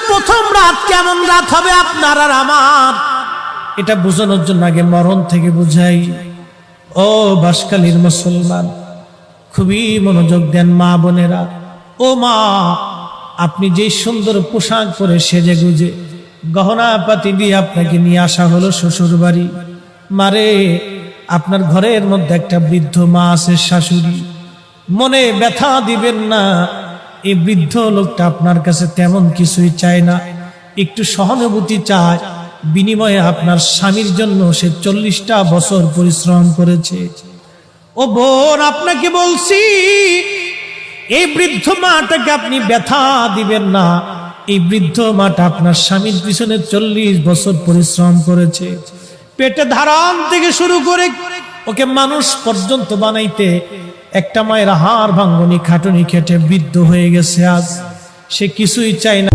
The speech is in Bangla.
প্রথম রাত কেমন রাত হবে আপনার আর আমার, এটা বোঝানোর জন্য আগে মরণ থেকে বুঝাই। ও বাঁশখালীর মুসলমান, খুবই মনোযোগ দেন মা বোনেরা। ও মা, আপনি যে সুন্দর পোশাক পরে সেজে গুজে গহনা পাতি দিয়ে আপনাকে নিয়ে আসা হলো শ্বশুর বাড়ি। মারে, আপনার ঘরের মধ্যে একটা বৃদ্ধ মা আছে, শাশুড়ি। মনে ব্যথা দিবেন না, এই বৃদ্ধ লোকটা আপনার কাছে তেমন কিছুই চায় না, একটু সহানুভূতি চায়। বিনিময়ে আপনার স্বামীর জন্য সে 40টা বছর পরিশ্রম করেছে। ও বোন, আপনাকে বলছি, এই বৃদ্ধ মাটাকে আপনি ব্যথা দিবেন না। এই বৃদ্ধ মাটা আপনার স্বামীর পিছনে 40 বছর পরিশ্রম করেছে। পেটে ধারণ থেকে শুরু করে ওকে মানুষ পর্যন্ত বানাইতে একটা মায়ের হাড় ভাঙ্গনি খাটুনি খেটে বৃদ্ধ হয়ে গেছে। আজ সে কিছুই চায় না।